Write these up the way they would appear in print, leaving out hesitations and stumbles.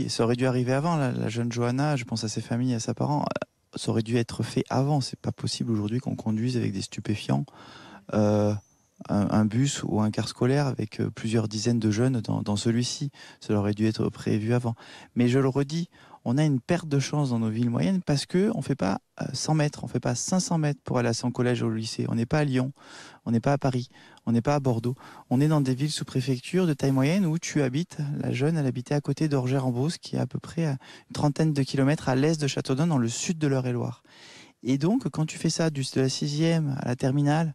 Ça aurait dû arriver avant, la jeune Johanna, je pense à ses familles, à ses parents, ça aurait dû être fait avant. C'est pas possible aujourd'hui qu'on conduise avec des stupéfiants un bus ou un car scolaire avec plusieurs dizaines de jeunes dans celui-ci. Ça aurait dû être prévu avant. Mais je le redis, on a une perte de chance dans nos villes moyennes parce que on fait pas 100 mètres, on fait pas 500 mètres pour aller à son collège ou au lycée. On n'est pas à Lyon, on n'est pas à Paris, on n'est pas à Bordeaux. On est dans des villes sous préfecture de taille moyenne où tu habites. La jeune, elle habitait à côté d'Orgères-en-Beauce, qui est à peu près à une trentaine de kilomètres à l'est de Châteaudun, dans le sud de l'Eure-et-Loir. Et donc, quand tu fais ça de la 6e à la terminale,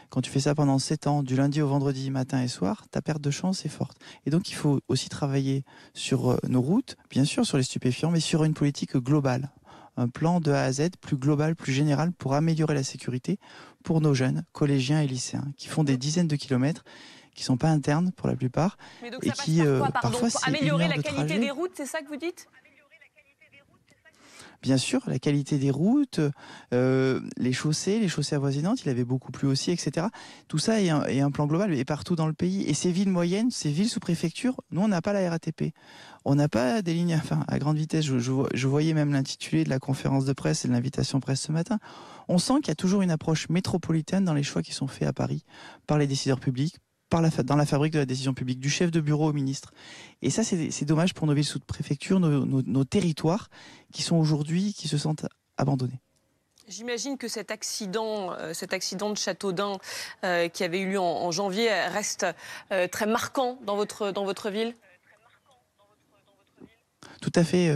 quand tu fais ça pendant 7 ans, du lundi au vendredi, matin et soir, ta perte de chance est forte. Et donc, il faut aussi travailler sur nos routes, bien sûr sur les stupéfiants, mais sur une politique globale. Un plan de A à Z plus global, plus général pour améliorer la sécurité pour nos jeunes, collégiens et lycéens, qui font des dizaines de kilomètres, qui ne sont pas internes pour la plupart. Mais donc et ça passe qui, par quoi, pardon, parfois, pour c'est améliorer 1 heure la de qualité trajet. des routes, c'est ça que vous dites? Bien sûr, la qualité des routes, les chaussées avoisinantes, il avait beaucoup plu aussi, etc. Tout ça est un plan global et partout dans le pays. Et ces villes moyennes, ces villes sous préfecture, nous, on n'a pas la RATP. On n'a pas des lignes à grande vitesse. Je voyais même l'intitulé de la conférence de presse et de l'invitation presse ce matin. On sent qu'il y a toujours une approche métropolitaine dans les choix qui sont faits à Paris par les décideurs publics, dans la fabrique de la décision publique, du chef de bureau au ministre. Et ça, c'est dommage pour nos villes sous préfecture, nos territoires qui sont aujourd'hui, qui se sentent abandonnés. J'imagine que cet accident de Châteaudun qui avait eu lieu en janvier reste très marquant dans votre ville. Tout à fait.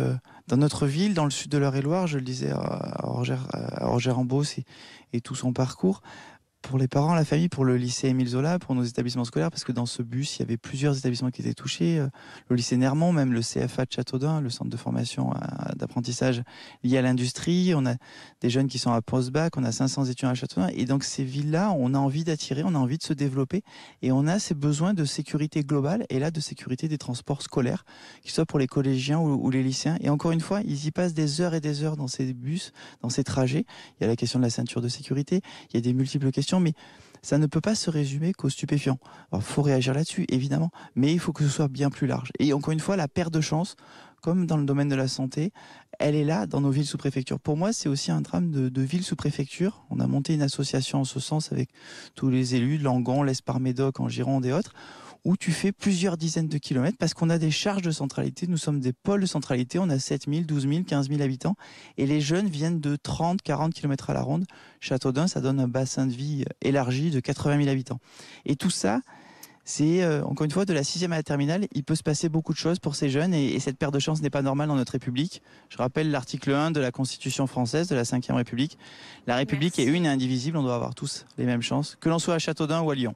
Dans notre ville, dans le sud de l'Eure-et-Loir, je le disais à Orgères-en-Beauce et tout son parcours, pour les parents, la famille, pour le lycée Émile Zola, pour nos établissements scolaires, parce que dans ce bus, il y avait plusieurs établissements qui étaient touchés. Le lycée Nermont, même le CFA de Châteaudun, le centre de formation d'apprentissage lié à l'industrie. On a des jeunes qui sont à post-bac, on a 500 étudiants à Châteaudun. Et donc ces villes-là, on a envie d'attirer, on a envie de se développer. Et on a ces besoins de sécurité globale, et là de sécurité des transports scolaires, qu'ils soient pour les collégiens ou les lycéens. Et encore une fois, ils y passent des heures et des heures dans ces bus, dans ces trajets. Il y a la question de la ceinture de sécurité, il y a des multiples questions, mais ça ne peut pas se résumer qu'aux stupéfiants. Alors, faut réagir là-dessus, évidemment, mais il faut que ce soit bien plus large. Et encore une fois, la perte de chance, comme dans le domaine de la santé, elle est là dans nos villes sous préfecture. Pour moi, c'est aussi un drame de villes sous préfecture. On a monté une association en ce sens avec tous les élus de Langon, l'Espar-Médoc, en Gironde et autres, où tu fais plusieurs dizaines de kilomètres parce qu'on a des charges de centralité. Nous sommes des pôles de centralité. On a 7 000, 12 000, 15 000 habitants. Et les jeunes viennent de 30, 40 kilomètres à la ronde. Châteaudun, ça donne un bassin de vie élargi de 80 000 habitants. Et tout ça, c'est encore une fois de la 6e à la terminale. Il peut se passer beaucoup de choses pour ces jeunes et cette perte de chance n'est pas normale dans notre République. Je rappelle l'article 1 de la Constitution française de la 5e République. La République est une et indivisible. On doit avoir tous les mêmes chances, que l'on soit à Châteaudun ou à Lyon.